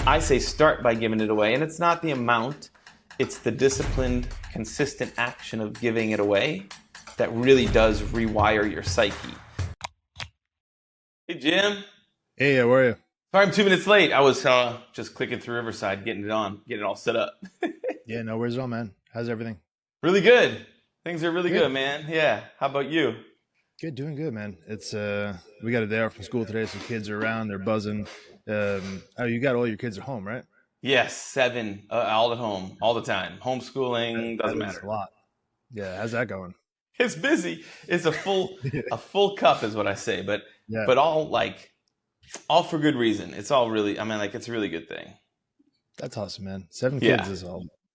I say start by giving it away, and it's not the amount, it's the disciplined, consistent action of giving it away that really does rewire your psyche. Hey, Jim. Hey, how are you? Sorry, I'm 2 minutes late. I was just clicking through Riverside, getting it all set up. Yeah, no worries at all, man. How's everything? Really good. Things are really Good. good, man. Yeah. How about you? Good, doing good, man. It's we got a day off from school today, so kids are around, they're buzzing. Oh, you got all your kids at home, right? Yes, 7, all at home, all the time. Homeschooling, doesn't That is a matter. lot. Yeah, how's that going? It's busy. It's a full cup is what I say, but Yeah, all for good reason. It's all really, it's a really good thing. that's awesome, man. 7 kids Yeah, is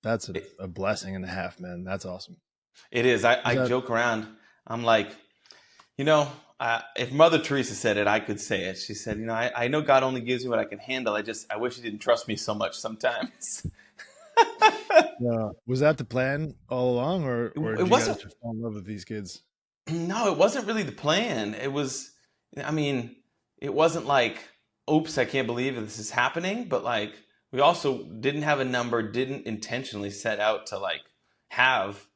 that's it, a blessing and a half, man. That's awesome. it is. Is I that joke around. I'm like, you know, if Mother Teresa said it, I could say it. She said, I know God only gives me what I can handle. I wish He didn't trust me so much sometimes. was that the plan all along, or It did you guys wasn't. just fall in love with these kids? No, it wasn't really the plan. It wasn't like, oops, I can't believe this is happening. But like, we also didn't have a number, didn't intentionally set out to like have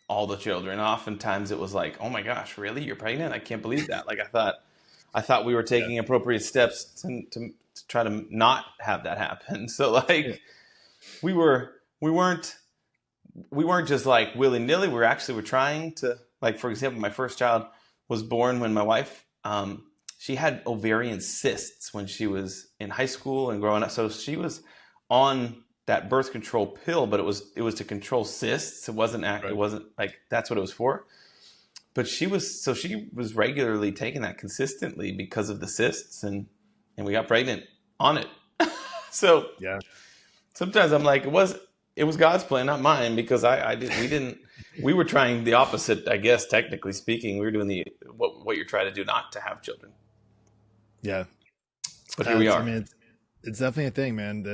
all the children. Oftentimes it was like, oh my gosh, really? You're pregnant? I can't believe that. Like I thought we were Yeah, taking appropriate steps to try to not have that happen. So yeah, like we were we weren't just like willy nilly. We're trying to, like, for example, my first child was born when my wife, she had ovarian cysts when she was in high school and growing up. So she was on that birth control pill, but it was to control cysts. It right. wasn't like that's what it was for. But she was regularly taking that consistently because of the cysts, and we got pregnant on it. So Yeah. sometimes I'm like, it was God's plan, not mine, because we were trying the opposite, I guess, technically speaking. We were doing what you're trying to do, not to have children. Yeah. But here we I are. mean, it's definitely a thing, man.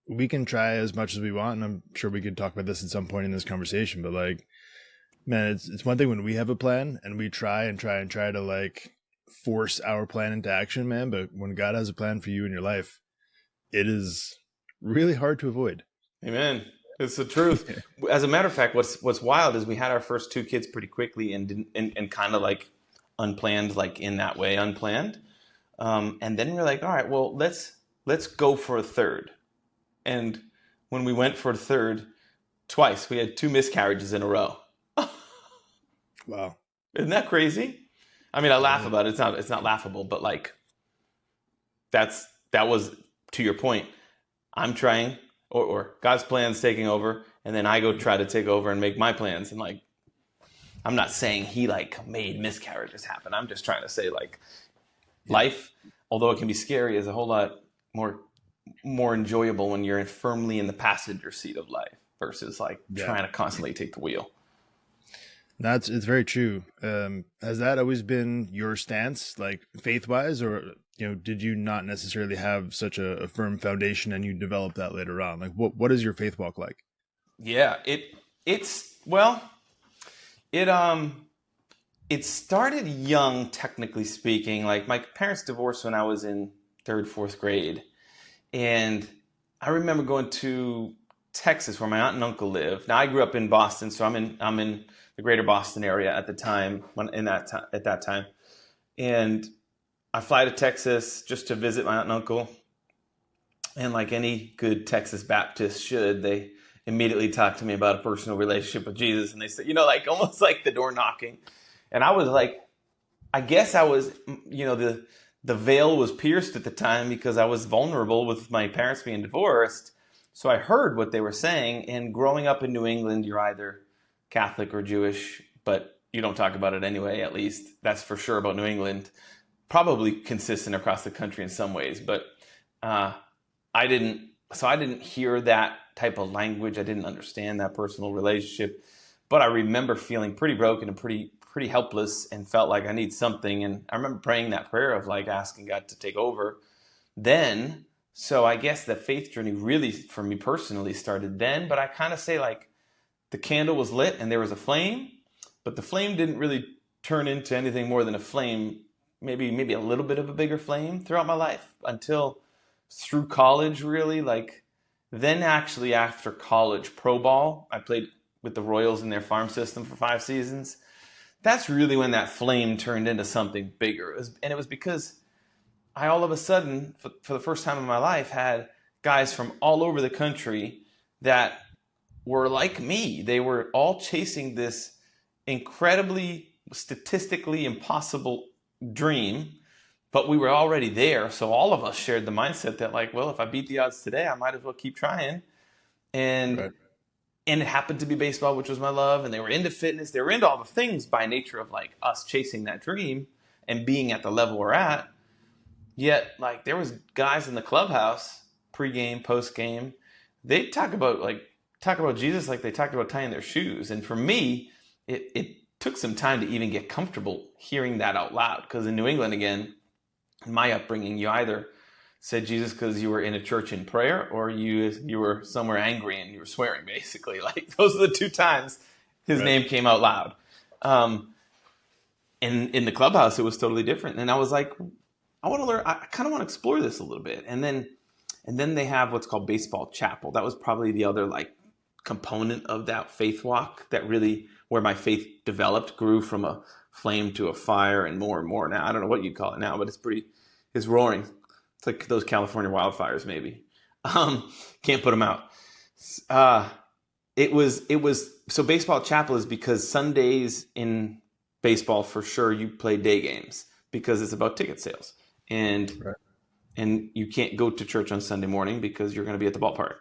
We can try as much as we want, and I'm sure we could talk about this at some point in this conversation. But like, man, it's one thing when we have a plan and we try and try and try to like force our plan into action, man. But when God has a plan for you in your life, it is really hard to avoid. Amen. It's the truth. As a matter of fact, what's wild is we had our first 2 kids pretty quickly and didn't and kind of like unplanned, like in that way, unplanned. And then we were like, all right, well, let's go for a third. And when we went for a third, twice we had 2 miscarriages in a row. Wow. Isn't that crazy? I mean, I laugh Yeah. about it. It's not laughable, but like that was, to your point. I'm trying, or God's plan's taking over, and then I go try to take over and make my plans. And like, I'm not saying He like made miscarriages happen. I'm just trying to say like Yeah. life, although it can be scary, is a whole lot more enjoyable when you're firmly in the passenger seat of life versus like Yeah. trying to constantly take the wheel. It's very true. Has that always been your stance, like faith wise, or did you not necessarily have such a firm foundation and you developed that later on? Like, what is your faith walk like? Yeah, it's well, it it started young, technically speaking. Like my parents divorced when I was in 3rd, 4th grade, and I remember going to Texas where my aunt and uncle live. Now I grew up in Boston, so I'm in the greater Boston area at the time at that time, and I fly to Texas just to visit my aunt and uncle. And like any good Texas Baptist should, they immediately talk to me about a personal relationship with Jesus, and they say, like almost like the door knocking. And I was like, I guess I was, the veil was pierced at the time because I was vulnerable with my parents being divorced. So I heard what they were saying. And growing up in New England, you're either Catholic or Jewish, but you don't talk about it anyway, at least. That's for sure about New England. Probably consistent across the country in some ways. But I didn't hear that type of language. I didn't understand that personal relationship. But I remember feeling pretty broken and pretty helpless and felt like I need something. And I remember praying that prayer of like asking God to take over then. So I guess the faith journey really for me personally started then, but I kind of say like the candle was lit and there was a flame, but the flame didn't really turn into anything more than a flame, maybe a little bit of a bigger flame throughout my life until through college, really. Like, then actually after college, pro ball, I played with the Royals in their farm system for 5 seasons. That's really when that flame turned into something bigger. It was because I all of a sudden, for the first time in my life, had guys from all over the country that were like me. They were all chasing this incredibly statistically impossible dream, but we were already there. So all of us shared the mindset that, like, well, if I beat the odds today, I might as well keep trying. And Right. and it happened to be baseball, which was my love. And they were into fitness. They were into all the things by nature of like us chasing that dream and being at the level we're at. Yet, like, there was guys in the clubhouse, pregame, postgame. They talk about Jesus like they talked about tying their shoes. And for me, it took some time to even get comfortable hearing that out loud. Because in New England, again, in my upbringing, you either said Jesus because you were in a church in prayer, or you were somewhere angry and you were swearing, basically. Like, those are the two times his Right. name came out loud. And in the clubhouse, it was totally different. And I was like, I want to learn. I kind of want to explore this a little bit. And then they have what's called baseball chapel. That was probably the other like component of that faith walk that really where my faith developed, grew from a flame to a fire and more. Now I don't know what you'd call it now, but it's roaring. It's like those California wildfires, maybe. Can't put them out. It was so baseball chapel is because Sundays in baseball for sure you play day games because it's about ticket sales and Right. and you can't go to church on Sunday morning because you're going to be at the ballpark.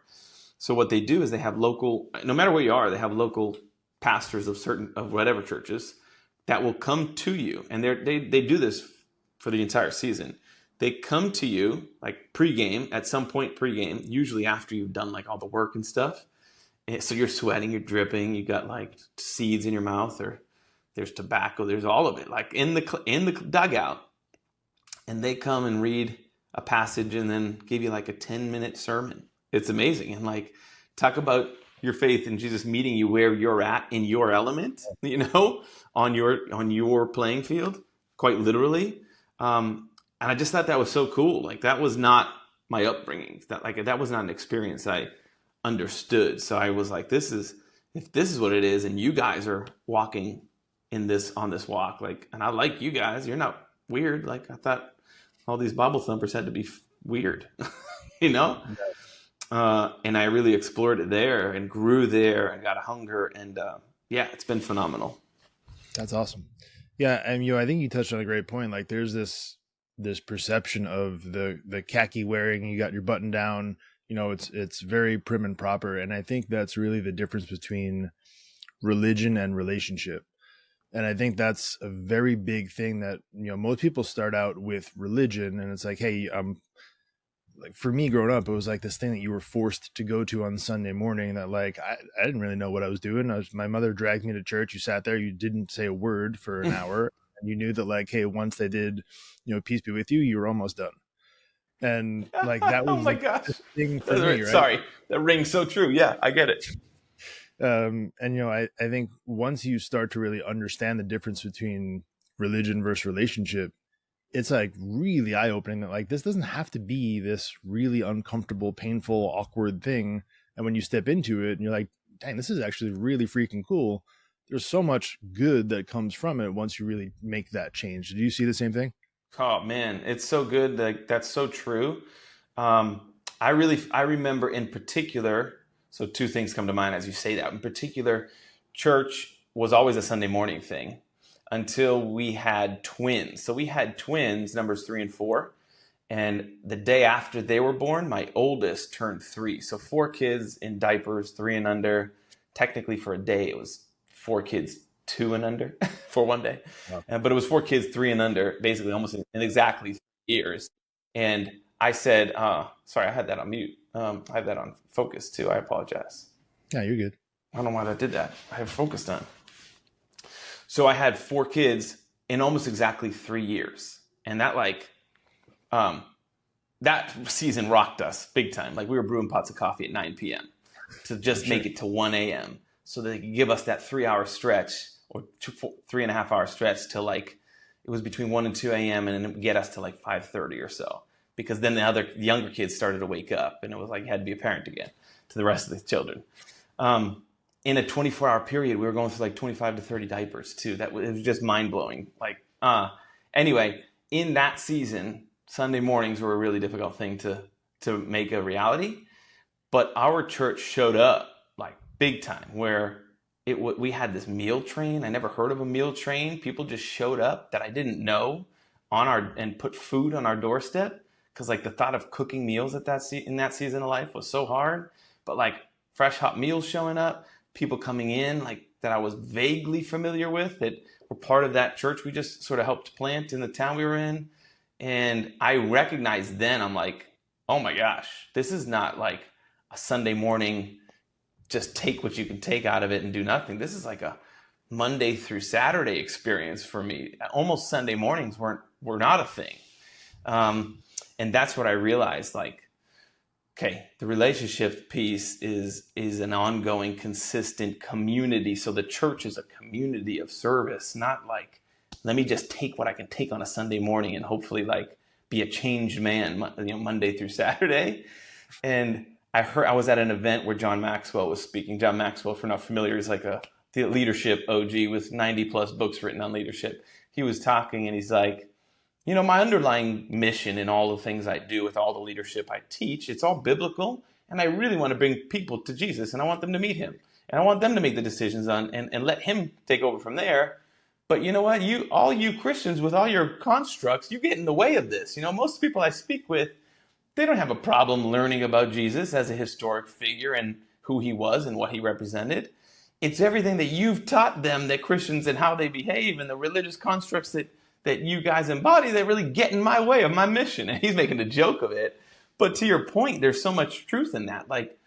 So what they do is they have local, no matter where you are, they have local pastors of whatever churches that will come to you, and they do this for the entire season. They come to you like pregame, at some point pregame, usually after you've done like all the work and stuff. And so you're sweating, you're dripping, you got like seeds in your mouth, or there's tobacco, there's all of it, like in the dugout, and they come and read a passage and then give you like a 10-minute sermon. It's amazing. And like, talk about your faith in Jesus meeting you where you're at in your element, on your playing field, quite literally. And I just thought that was so cool. Like, that was not my upbringing. That was not an experience I understood. So I was like, if this is what it is, and you guys are walking on this walk, like, and I like you guys, you're not weird. Like, I thought all these Bible thumpers had to be weird, you know? And I really explored it there and grew there and got a hunger. And yeah, it's been phenomenal. That's awesome. Yeah. And I think you touched on a great point. Like, there's this perception of the khaki wearing, you got your button down, it's very prim and proper. And I think that's really the difference between religion and relationship. And I think that's a very big thing that, most people start out with religion and it's like, hey, like for me growing up, it was like this thing that you were forced to go to on Sunday morning that like, I didn't really know what I was doing. My mother dragged me to church. You sat there, you didn't say a word for an hour. And you knew that like, hey, once they did, peace be with you, you were almost done. And like, that Oh was my the gosh. thing for me, right? Sorry. That rings so true. Yeah, I get it. And I think once you start to really understand the difference between religion versus relationship, it's like really eye-opening that like this doesn't have to be this really uncomfortable, painful, awkward thing. And when you step into it and you're like, dang, this is actually really freaking cool, there's so much good that comes from it once you really make that change. Do you see the same thing? Oh man, it's so good. That's so true. I remember in particular, so two things come to mind as you say that. In particular, church was always a Sunday morning thing until we had twins. So we had twins, numbers 3 and 4. And the day after they were born, my oldest turned 3. So 4 kids in diapers, 3 and under. Technically for a day, it was 4 kids, 2 and under for one day. Wow. But it was 4 kids, 3 and under, basically almost in exactly 3 years. And I said, sorry, I had that on mute. I have that on focus too. I apologize. Yeah, you're good. I don't know why I did that. I have focused on. So I had 4 kids in almost exactly 3 years. And that that season rocked us big time. Like, we were brewing pots of coffee at 9 p.m. to just make it to 1 a.m. so they could give us that 3-hour stretch or 3.5-hour stretch till like, it was between 1 and 2 a.m. and then get us to like 5:30 or so. because then the younger kids started to wake up, and it was like you had to be a parent again to the rest of the children. In a 24-hour period, we were going through like 25 to 30 diapers too. It was just mind blowing. Anyway, in that season, Sunday mornings were a really difficult thing to make a reality. But our church showed up like big time, where we had this meal train. I never heard of a meal train. People just showed up that I didn't know and put food on our doorstep, because like the thought of cooking meals in that season of life was so hard. But like fresh hot meals showing up, people coming in like that I was vaguely familiar with, that were part of that church we just sort of helped plant in the town we were in. And I recognized then, I'm like, oh my gosh, this is not like a Sunday morning, just take what you can take out of it and do nothing. This is like a Monday through Saturday experience for me. Almost Sunday mornings were not a thing. And that's what I realized, like, okay, the relationship piece is an ongoing, consistent community. So the church is a community of service, not like, let me just take what I can take on a Sunday morning and hopefully like be a changed man, Monday through Saturday. And I was at an event where John Maxwell was speaking. John Maxwell, if you're not familiar, is like the leadership OG with 90 plus books written on leadership. He was talking and he's like, my underlying mission in all the things I do with all the leadership I teach, it's all biblical. And I really want to bring people to Jesus, and I want them to meet him. And I want them to make the decisions and let him take over from there. But you know what? All you Christians with all your constructs, you get in the way of this. Most people I speak with, they don't have a problem learning about Jesus as a historic figure and who he was and what he represented. It's everything that you've taught them, that Christians, and how they behave, and the religious constructs that you guys embody, that really get in my way of my mission. And he's making a joke of it. But to your point, there's so much truth in that. Like,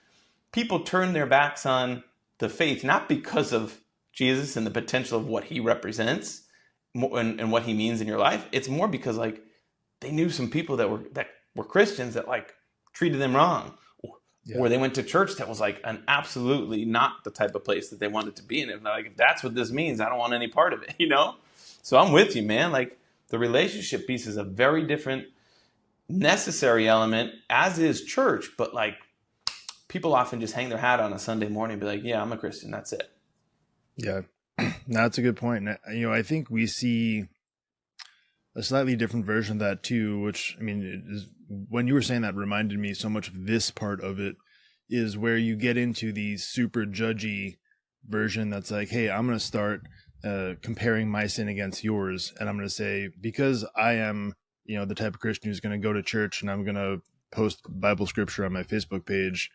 people turn their backs on the faith, not because of Jesus and the potential of what he represents and what he means in your life. It's more because like they knew some people that were Christians that like treated them wrong. Yeah. Or they went to church that was like an absolutely not the type of place that they wanted to be in. And like, if that's what this means, I don't want any part of it, So I'm with you, man. Like, the relationship piece is a very different necessary element, as is church. But like, people often just hang their hat on a Sunday morning and be like, yeah, I'm a Christian. That's it. Yeah, that's a good point. I think we see a slightly different version of that too, which, when you were saying that, reminded me so much of this part of it, is where you get into the super judgy version that's like, hey, I'm going to start comparing my sin against yours. And I'm going to say, because I am, the type of Christian who's going to go to church and I'm going to post Bible scripture on my Facebook page,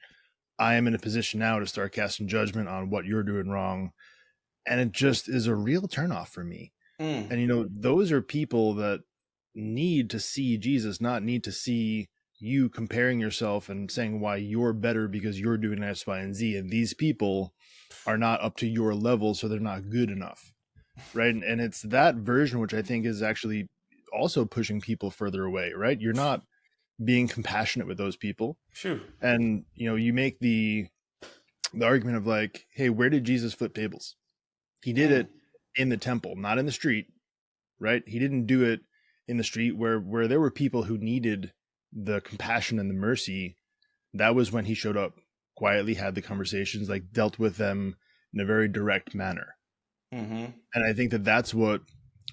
I am in a position now to start casting judgment on what you're doing wrong. And it just is a real turnoff for me. And, those are people that need to see Jesus, not need to see you comparing yourself and saying why you're better because you're doing X, Y, and Z. And these people are not up to your level, so they're not good enough. Right. And it's that version, which I think is actually also pushing people further away. Right. You're not being compassionate with those people. Sure. And, you make the argument of like, hey, where did Jesus flip tables? He did it in the temple, not in the street, right? He didn't do it in the street where there were people who needed the compassion and the mercy. That was when he showed up, quietly had the conversations, like dealt with them in a very direct manner. Mm-hmm. And I think that's what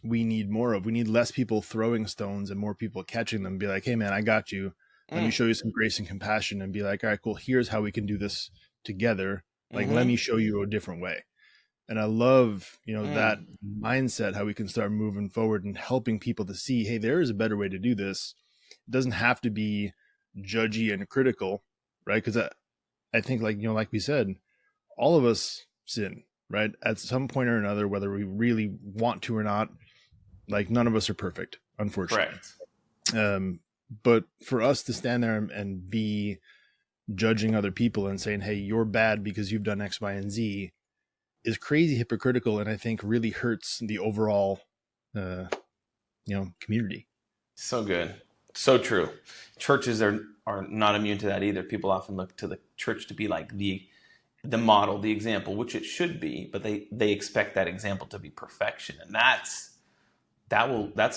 we need more of. We need less people throwing stones and more people catching them. Be like, hey man, I got you. Let me show you some grace and compassion, and be like, all right, cool. Here's how we can do this together. Like, let me show you a different way. And I love, that mindset, how we can start moving forward and helping people to see, hey, there is a better way to do this. It doesn't have to be judgy and critical, right? Because I think, like we said, all of us sin, right? At some point or another, whether we really want to or not, like none of us are perfect, unfortunately. Correct. But for us to stand there and be judging other people and saying, hey, you're bad because you've done X, Y, and Z, is crazy hypocritical, and I think really hurts the overall, community. So good. So true. Churches are not immune to that either. People often look to the church to be like the model, the example, which it should be, but they expect that example to be perfection. And that's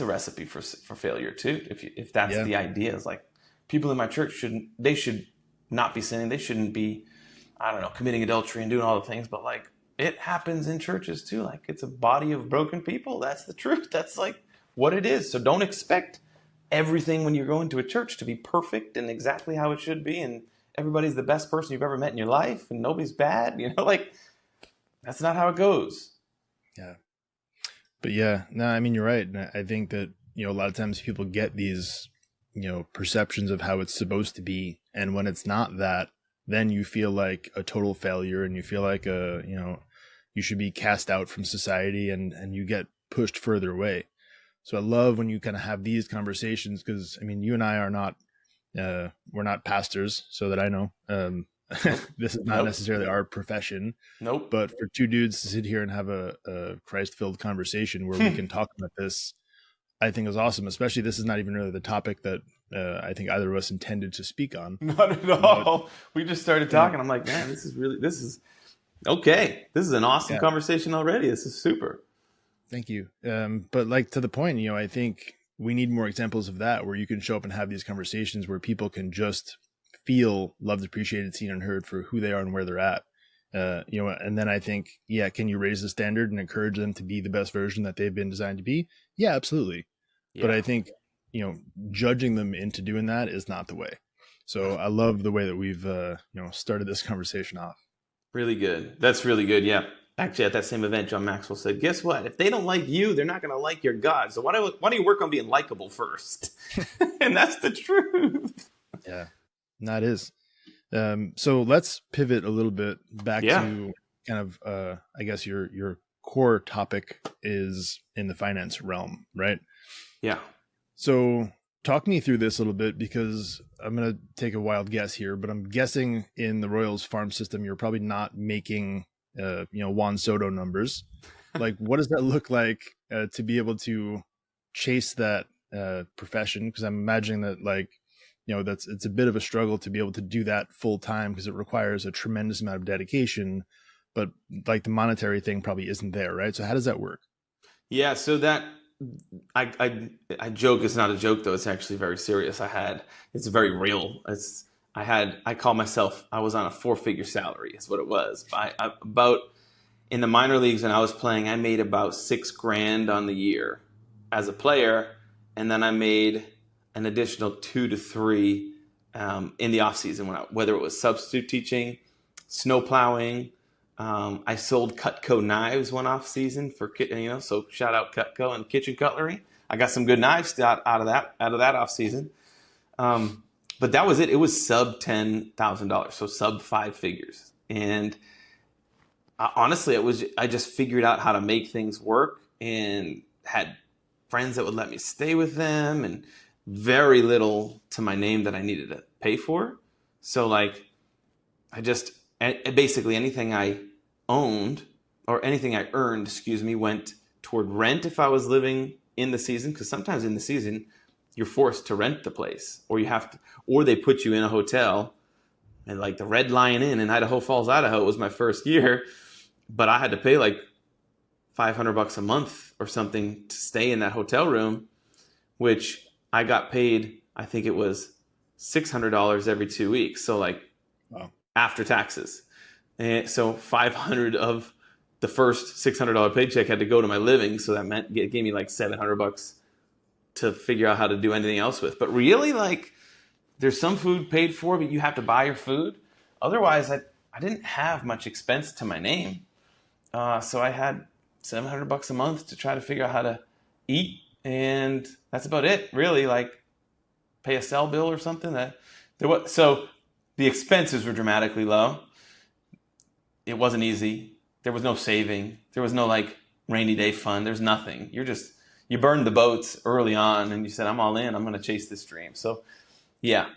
a recipe for failure too. If that's the idea, is like, people in my church should not be sinning. They shouldn't be, I don't know, committing adultery and doing all the things. But like, it happens in churches too. Like, it's a body of broken people. That's the truth. That's like what it is. So don't expect everything when you're going to a church to be perfect and exactly how it should be. And everybody's the best person you've ever met in your life and nobody's bad. Like, that's not how it goes. Yeah. But yeah, no, I mean, you're right. And I think that, a lot of times people get these, perceptions of how it's supposed to be. And when it's not that, then you feel like a total failure and you feel like you should be cast out from society and you get pushed further away. So I love when you kind of have these conversations because, I mean, you and I are not, we're not pastors, so that I know. This is not necessarily our profession. Nope. But for two dudes to sit here and have a Christ-filled conversation where we can talk about this, I think is awesome. Especially this is not even really the topic that I think either of us intended to speak on. Not at all. We just started talking. I'm like, man, this is okay. This is an awesome conversation already. This is super. Thank you. But like to the point, I think we need more examples of that where you can show up and have these conversations where people can just feel loved, appreciated, seen, and heard for who they are and where they're at. And then I think, can you raise the standard and encourage them to be the best version that they've been designed to be? Yeah, absolutely. Yeah. But I think, judging them into doing that is not the way. So I love the way that we've, started this conversation off. Really good. That's really good. Yeah. Actually, at that same event, John Maxwell said, guess what? If they don't like you, they're not going to like your God. So why don't you work on being likable first? And that's the truth. Yeah, that is. So let's pivot a little bit back to kind of, I guess your core topic is in the finance realm, right? Yeah. So talk me through this a little bit because I'm going to take a wild guess here, but I'm guessing in the Royals farm system, you're probably not making, Juan Soto numbers. Like, what does that look like to be able to chase that profession? Because I'm imagining that, like, it's a bit of a struggle to be able to do that full time because it requires a tremendous amount of dedication, but like the monetary thing probably isn't there, right? So how does that work? Yeah, so that I joke. It's not a joke though. It's actually very serious. It's very real. I call myself, I was on a 4-figure salary is what it was. About in the minor leagues when I was playing, I made about $6,000 on the year as a player. And then I made an additional 2 to 3 in the off season, whether it was substitute teaching, snow plowing. I sold Cutco knives one off season for so shout out Cutco and kitchen cutlery. I got some good knives out of that off season. But that was it. It was sub $10,000, so sub 5 figures. And honestly, I just figured out how to make things work and had friends that would let me stay with them and very little to my name that I needed to pay for. So like, basically anything I owned or anything I earned, went toward rent if I was living in the season. Because sometimes in the season, you're forced to rent the place or they put you in a hotel. And like the Red Lion Inn in Idaho Falls, Idaho, it was my first year, but I had to pay like $500 a month or something to stay in that hotel room, which I got paid, I think it was $600 every 2 weeks. So like, wow. After taxes. And so 500 of the first $600 paycheck had to go to my living. So that meant it gave me like $700 to figure out how to do anything else with. But really, like, there's some food paid for, but you have to buy your food. Otherwise, I didn't have much expense to my name. So I had $700 a month to try to figure out how to eat. And that's about it, really. Like, pay a cell bill or something. So the expenses were dramatically low. It wasn't easy. There was no saving. There was no like rainy day fund. There's nothing. You burned the boats early on and you said, I'm all in. I'm going to chase this dream. So yeah,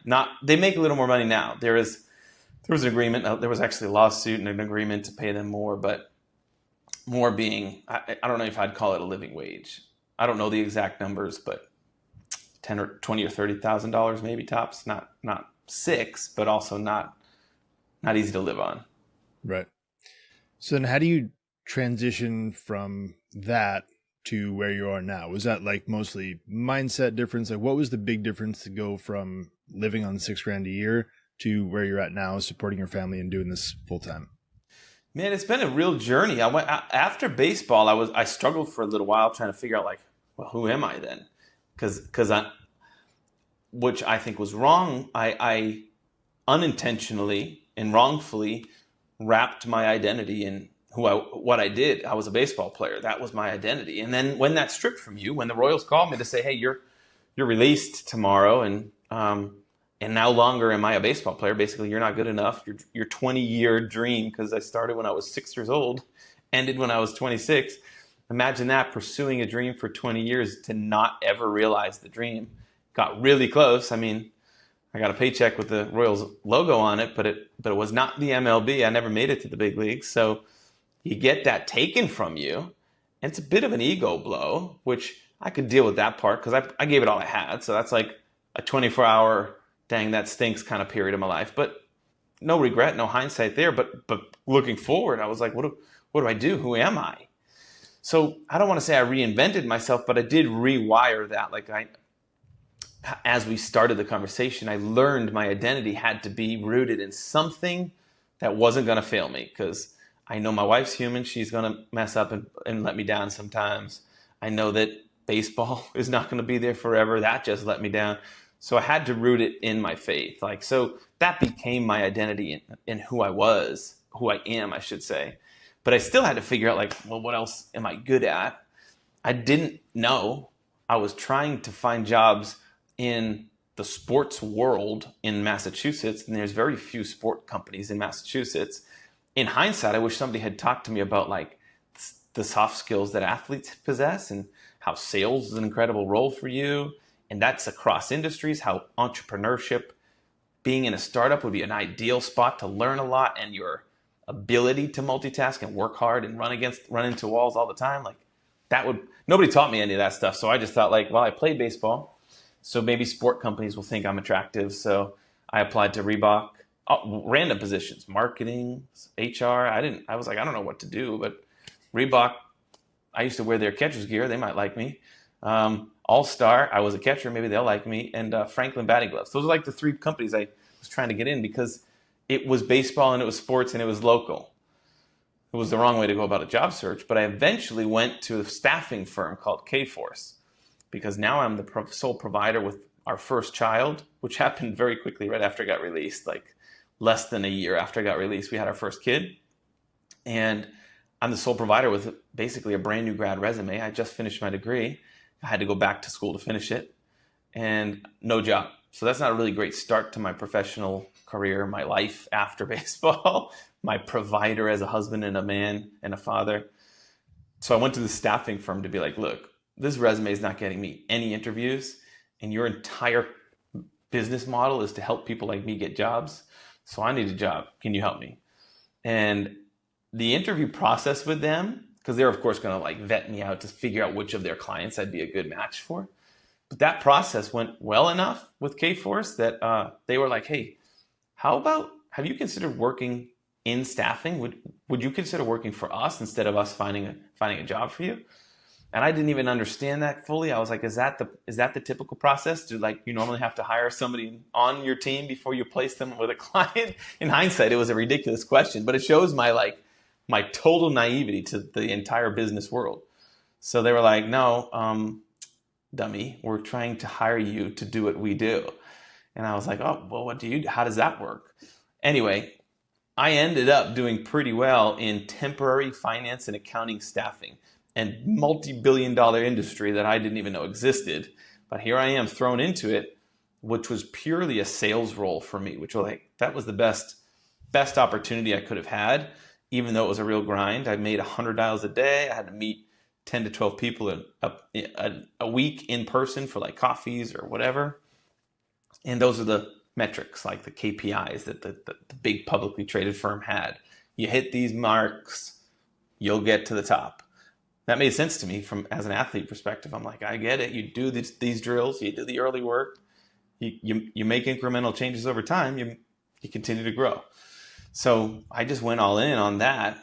they make a little more money now. There was an agreement. There was actually a lawsuit and an agreement to pay them more, but more being, I don't know if I'd call it a living wage. I don't know the exact numbers, but $10 or $20 or $30,000 maybe tops. Not 6, but also not easy to live on. Right. So then how do you transition from that to where you are now? Was that like mostly mindset difference? Like what was the big difference to go from, living on $6,000 a year to where you're at now, supporting your family and doing this full time? Man, it's been a real journey. After baseball. I struggled for a little while trying to figure out like, well, who am I then? Because I, which I think was wrong. I unintentionally and wrongfully wrapped my identity in what I did. I was a baseball player. That was my identity. And then when that's stripped from you, when the Royals called me to say, "Hey, you're released tomorrow," and no longer am I a baseball player. Basically, you're not good enough. Your 20-year dream, because I started when I was 6 years old, ended when I was 26. Imagine that, pursuing a dream for 20 years to not ever realize the dream. Got really close. I mean, I got a paycheck with the Royals logo on it, but it was not the MLB. I never made it to the big leagues. So you get that taken from you, and it's a bit of an ego blow, which I could deal with that part because I gave it all I had. So that's like a 24-hour, dang, that stinks kind of period of my life. But no regret, no hindsight there. But looking forward, I was like, what do I do? Who am I? So I don't want to say I reinvented myself, but I did rewire that. Like as we started the conversation, I learned my identity had to be rooted in something that wasn't going to fail me, because I know my wife's human. She's going to mess up and let me down sometimes. I know that baseball is not going to be there forever. That just let me down. So I had to root it in my faith. Like, so that became my identity in who I was, who I am, I should say. But I still had to figure out, like, well, what else am I good at? I didn't know. I was trying to find jobs in the sports world in Massachusetts, and there's very few sport companies in Massachusetts. In hindsight, I wish somebody had talked to me about like the soft skills that athletes possess and how sales is an incredible role for you. And that's across industries, how entrepreneurship, being in a startup would be an ideal spot to learn a lot, and your ability to multitask and work hard and run into walls all the time. Like nobody taught me any of that stuff. So I just thought like, well, I played baseball, so maybe sport companies will think I'm attractive. So I applied to Reebok. Random positions, marketing, HR. I was like, I don't know what to do, but Reebok, I used to wear their catcher's gear. They might like me. All-Star, I was a catcher. Maybe they'll like me. And Franklin batting gloves. Those are like the three companies I was trying to get in, because it was baseball and it was sports and it was local. It was the wrong way to go about a job search. But I eventually went to a staffing firm called Kforce, because now I'm the sole provider with our first child, which happened very quickly right after I got released. Like less than a year after I got released, we had our first kid. And I'm the sole provider with basically a brand new grad resume. I just finished my degree. I had to go back to school to finish it, and no job. So that's not a really great start to my professional career, my life after baseball, my provider as a husband and a man and a father. So I went to the staffing firm to be like, look, this resume is not getting me any interviews, and your entire business model is to help people like me get jobs. So I need a job. Can you help me? And the interview process with them, because they're of course going to like vet me out to figure out which of their clients I'd be a good match for. But that process went well enough with Kforce that they were like, hey, have you considered working in staffing? Would you consider working for us instead of us finding a job for you? And I didn't even understand that fully. I was like, is that the typical process? Do like you normally have to hire somebody on your team before you place them with a client? In hindsight, it was a ridiculous question, but it shows my total naivety to the entire business world. So they were like, no, dummy, we're trying to hire you to do what we do. And I was like, oh, well, what do you do? How does that work? Anyway, I ended up doing pretty well in temporary finance and accounting staffing, and multi-billion-dollar industry that I didn't even know existed. But here I am thrown into it, which was purely a sales role for me, which was like, that was the best opportunity I could have had, even though it was a real grind. I made $100 a day. I had to meet 10 to 12 people a week in person for like coffees or whatever. And those are the metrics, like the KPIs that the big publicly traded firm had. You hit these marks, you'll get to the top. That made sense to me from as an athlete perspective. I'm like, I get it. You do these drills, you do the early work, you make incremental changes over time, you continue to grow. So I just went all in on that,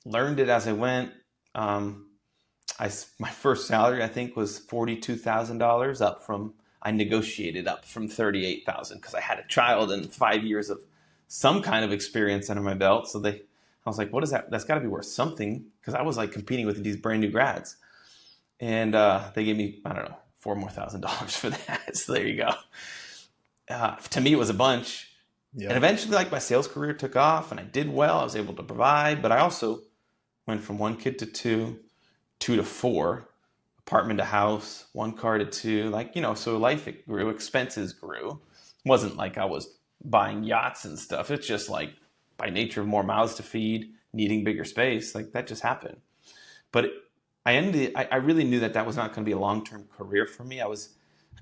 learned it as I went. My first salary, I think, was $42,000, up from I negotiated up from 38,000 because I had a child and 5 years of some kind of experience under my belt. So I was like, what is that? That's got to be worth something, because I was like competing with these brand new grads, and they gave me, I don't know, $4,000 for that. So there you go. To me, it was a bunch. Yeah. And eventually, like, my sales career took off and I did well. I was able to provide, but I also went from one kid to two to four, apartment to house, one car to two, like, so life, it grew, expenses grew. It wasn't like I was buying yachts and stuff. It's just like, by nature of more mouths to feed, needing bigger space, like that just happened. But I really knew that was not going to be a long-term career for me. I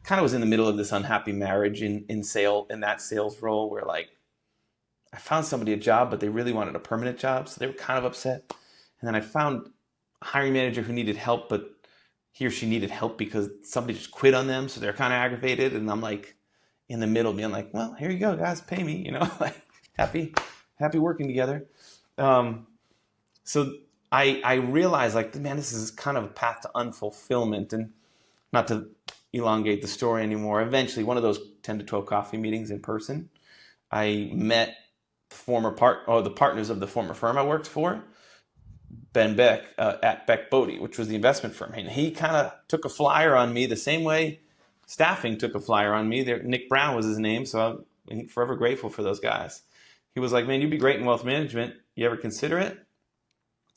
kind of was in the middle of this unhappy marriage in that sales role, where like I found somebody a job, but they really wanted a permanent job. So they were kind of upset. And then I found a hiring manager who needed help, but he or she needed help because somebody just quit on them. So they're kind of aggravated. And I'm like in the middle being like, well, here you go, guys, pay me, like happy working together. So I realized, like, man, this is kind of a path to unfulfillment. And not to elongate the story anymore, eventually one of those 10 to 12 coffee meetings in person, I met the partners of the former firm I worked for, Ben Beck, at Beck Bodie, which was the investment firm. And he kind of took a flyer on me the same way staffing took a flyer on me. Nick Brown was his name, so I'm forever grateful for those guys. He was like, man, you'd be great in wealth management. You ever consider it?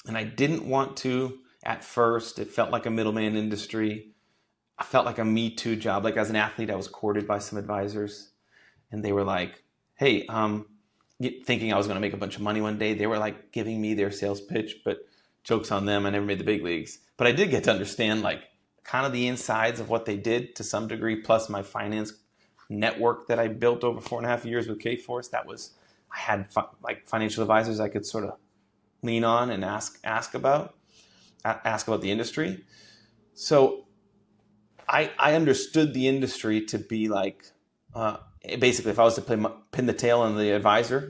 And I didn't want to at first. It felt like a middleman industry. I felt like a Me Too job. Like, as an athlete, I was courted by some advisors, and they were like, hey, thinking I was going to make a bunch of money one day. They were like giving me their sales pitch, but joke's on them. I never made the big leagues. But I did get to understand, like, kind of the insides of what they did to some degree, plus my finance network that I built over 4.5 years with K-Force. I had like financial advisors I could sort of lean on and ask about the industry. So I understood the industry to be like, basically, if I was to pin the tail on the advisor,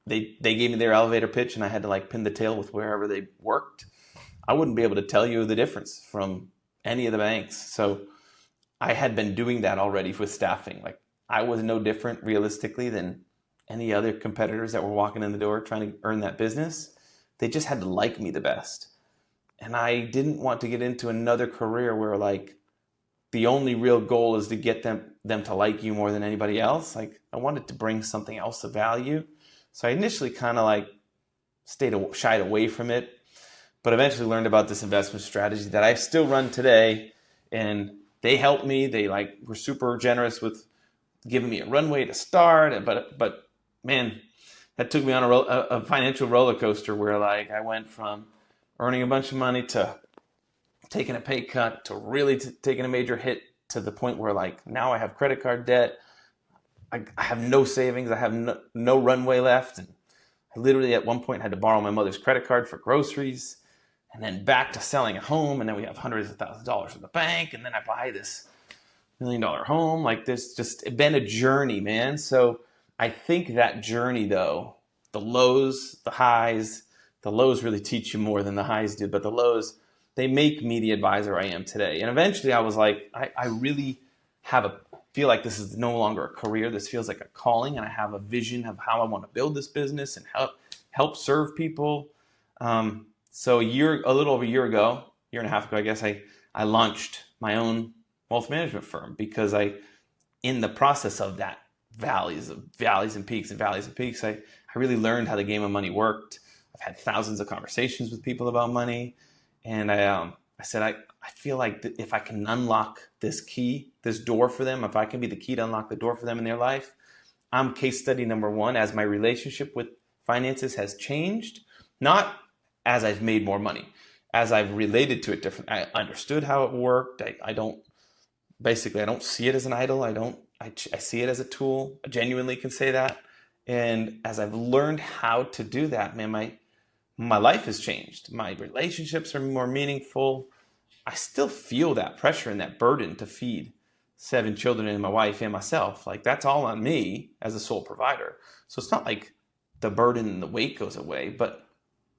they gave me their elevator pitch and I had to like pin the tail with wherever they worked. I wouldn't be able to tell you the difference from any of the banks. So I had been doing that already with staffing. Like, I was no different realistically than any other competitors that were walking in the door trying to earn that business. They just had to like me the best. And I didn't want to get into another career where like the only real goal is to get them to like you more than anybody else. Like, I wanted to bring something else of value. So I initially kind of like shied away from it, but eventually learned about this investment strategy that I still run today. And they helped me. They like were super generous with giving me a runway to start. But man, that took me on a financial roller coaster where like I went from earning a bunch of money to taking a pay cut to really taking a major hit, to the point where like now I have credit card debt. I have no savings. I have no runway left. And I literally at one point had to borrow my mother's credit card for groceries, and then back to selling a home. And then we have hundreds of thousands of dollars in the bank. And then I buy this $1 million home. Like, there's just been a journey, man. So I think that journey though, the lows, the highs, the lows really teach you more than the highs do, but the lows, they make me the advisor I am today. And eventually I was like, I really feel like this is no longer a career. This feels like a calling, and I have a vision of how I want to build this business and help serve people. So a little over a year and a half ago, I guess, I launched my own wealth management firm, because in the process of that valleys and peaks, I really learned how the game of money worked. I've had thousands of conversations with people about money. And I said, I feel like if I can unlock this door for them, if I can be the key to unlock the door for them in their life, I'm case study number one, as my relationship with finances has changed, not as I've made more money, as I've related to it differently. I understood how it worked. I don't see it as an idol. I see it as a tool. I genuinely can say that. And as I've learned how to do that, man, my life has changed. My relationships are more meaningful. I still feel that pressure and that burden to feed 7 children and my wife and myself. Like, that's all on me as a sole provider. So it's not like the burden and the weight goes away, but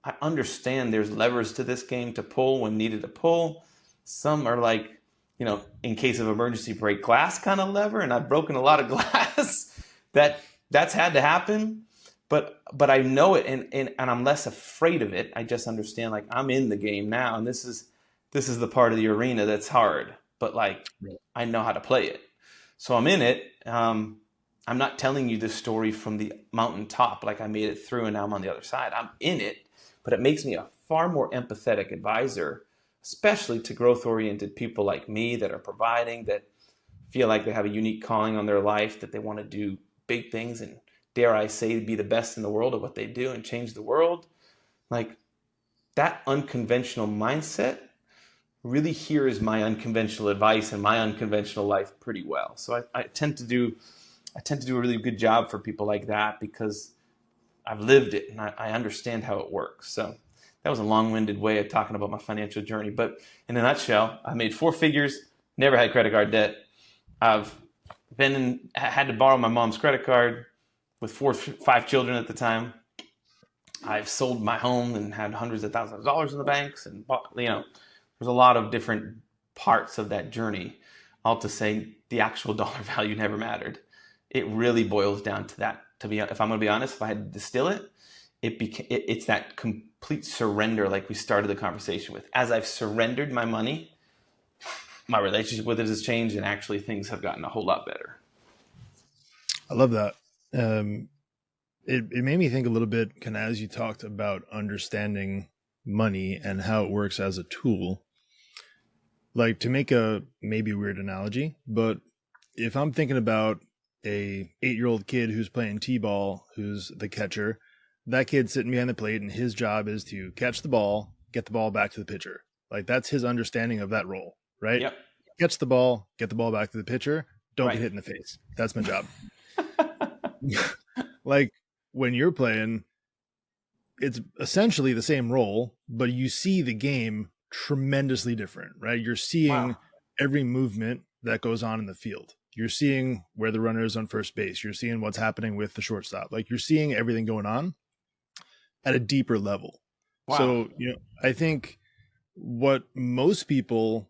I understand there's levers to this game to pull when needed to pull. Some are like in case of emergency, break glass kind of lever, and I've broken a lot of glass. That's had to happen, but I know it, and I'm less afraid of it. I just understand, like, I'm in the game now, and this is the part of the arena that's hard, but like I know how to play it, so I'm in it. I'm not telling you this story from the mountaintop, like I made it through and now I'm on the other side. I'm in it, but it makes me a far more empathetic advisor, especially to growth-oriented people like me that are providing, that feel like they have a unique calling on their life, that they want to do big things and, dare I say, be the best in the world at what they do and change the world. Like, that unconventional mindset really hears my unconventional advice and my unconventional life pretty well. So I tend to do a really good job for people like that because I've lived it and I understand how it works. So that was a long-winded way of talking about my financial journey. But in a nutshell, I made 4 figures, never had credit card debt. I've had to borrow my mom's credit card with 5 children at the time. I've sold my home and had hundreds of thousands of dollars in the banks, and there's a lot of different parts of that journey. All to say, the actual dollar value never mattered. It really boils down to that. If I'm going to be honest, if I had to distill it, it's that complete surrender, like we started the conversation with. As I've surrendered my money, my relationship with it has changed, and actually things have gotten a whole lot better. I love that. It made me think a little bit, kind of as you talked about understanding money and how it works as a tool. Like, to make a maybe weird analogy, but if I'm thinking about a 8-year-old kid who's playing t-ball, who's the catcher, that kid's sitting behind the plate and his job is to catch the ball, get the ball back to the pitcher. Like, that's his understanding of that role, right? Yep. Catch the ball, get the ball back to the pitcher, don't Right. get hit in the face. That's my job. Like, when you're playing, it's essentially the same role, but you see the game tremendously different, right? You're seeing every movement that goes on in the field. You're seeing where the runner is on first base. You're seeing what's happening with the shortstop. Like, you're seeing everything going on at a deeper level. Wow. So, I think what most people,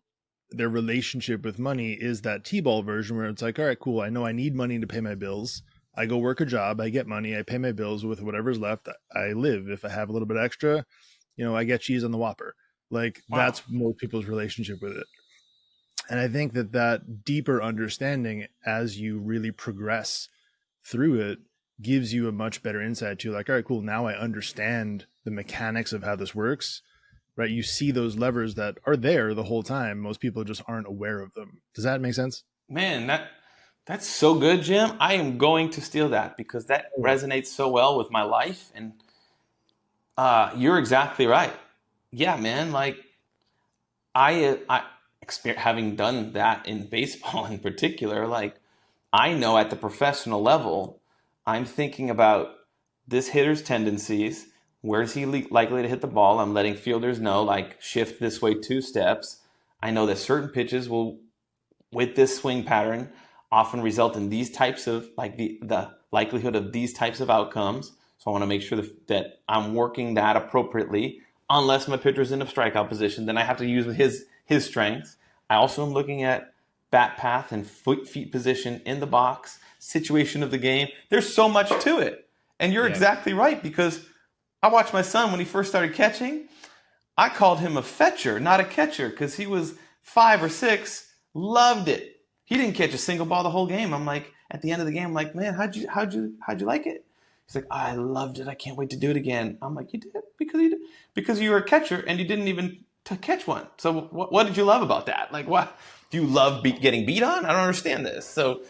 their relationship with money is that t-ball version where it's like, all right, cool. I know I need money to pay my bills. I go work a job, I get money, I pay my bills with whatever's left. I live. If I have a little bit extra, I get cheese on the Whopper. Like, that's most people's relationship with it. And I think that deeper understanding, as you really progress through it, gives you a much better insight to, like, all right, cool. Now I understand the mechanics of how this works, right? You see those levers that are there the whole time. Most people just aren't aware of them. Does that make sense? Man, that's so good, Jim. I am going to steal that because that resonates so well with my life. And you're exactly right. Yeah, man. Like, having done that in baseball in particular, like, I know at the professional level, I'm thinking about this hitter's tendencies. Where's he likely to hit the ball? I'm letting fielders know, like, shift this way 2 steps. I know that certain pitches will, with this swing pattern, often result in these types of, like, the likelihood of these types of outcomes. So I want to make sure that I'm working that appropriately. Unless my pitcher's in a strikeout position, then I have to use his strengths. I also am looking at bat path and feet position in the box, situation of the game. There's so much to it. And you're exactly right, because I watched my son when he first started catching. I called him a fetcher, not a catcher, because he was 5 or 6, loved it. He didn't catch a single ball the whole game. I'm like, at the end of the game, I'm like, man, how'd you like it? He's like, I loved it. I can't wait to do it again. I'm like, you did? Because you were a catcher and you didn't even catch one. So what did you love about that? Like, what do you love getting beat on? I don't understand this. So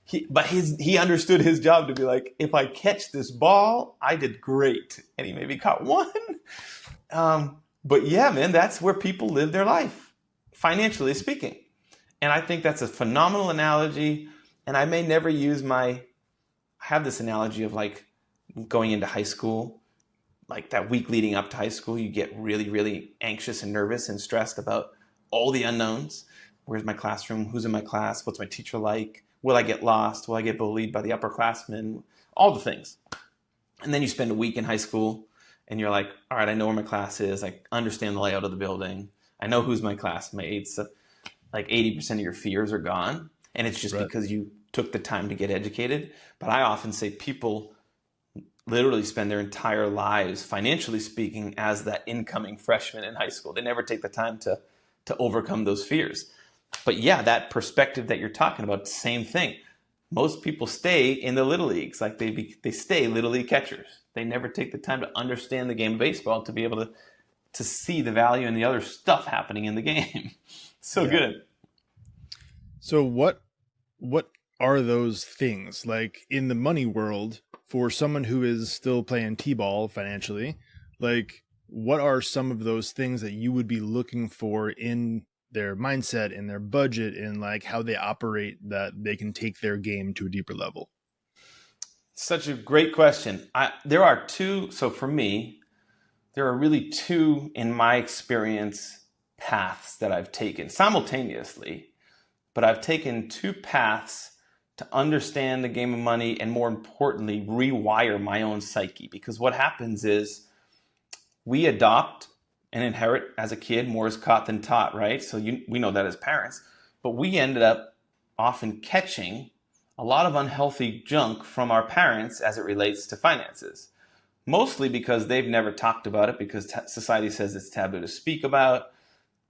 he understood his job to be like, if I catch this ball, I did great. And he maybe caught one. But yeah, man, that's where people live their life, financially speaking. And I think that's a phenomenal analogy. And I may never I have this analogy of, like, going into high school, like that week leading up to high school, you get really, really anxious and nervous and stressed about all the unknowns. Where's my classroom? Who's in my class? What's my teacher like? Will I get lost? Will I get bullied by the upperclassmen? All the things. And then you spend a week in high school and you're like, all right, I know where my class is. I understand the layout of the building. I know who's my classmates. So like 80% of your fears are gone. And it's just Right. because you took the time to get educated. But I often say people literally spend their entire lives, financially speaking, as that incoming freshman in high school. They never take the time to overcome those fears. But yeah, that perspective that you're talking about, same thing. Most people stay in the little leagues, like they stay little league catchers. They never take the time to understand the game of baseball to be able to see the value in the other stuff happening in the game. So Yeah. good. So what are those things like in the money world for someone who is still playing t-ball financially? Like, what are some of those things that you would be looking for in their mindset, in their budget, in like how they operate, that they can take their game to a deeper level? Such a great question. There are two. So for me, there are really two, in my experience, paths that I've taken simultaneously, but I've taken two paths to understand the game of money and, more importantly, rewire my own psyche. Because what happens is we adopt and inherit as a kid more is caught than taught, right? So we know that as parents, but we ended up often catching a lot of unhealthy junk from our parents as it relates to finances. Mostly because they've never talked about it, because society says it's taboo to speak about.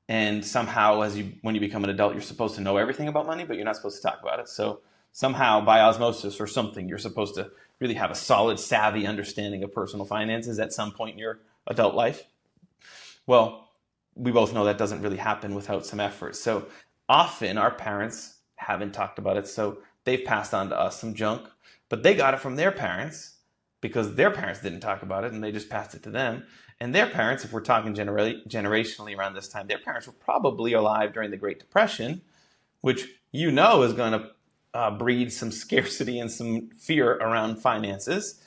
And somehow, when you become an adult, you're supposed to know everything about money, but you're not supposed to talk about it. So somehow, by osmosis or something, you're supposed to really have a solid, savvy understanding of personal finances at some point in your adult life. Well, we both know that doesn't really happen without some effort. So often our parents haven't talked about it, so they've passed on to us some junk, but they got it from their parents because their parents didn't talk about it and they just passed it to them. And their parents, if we're talking generationally around this time, their parents were probably alive during the Great Depression, which is going to breed some scarcity and some fear around finances.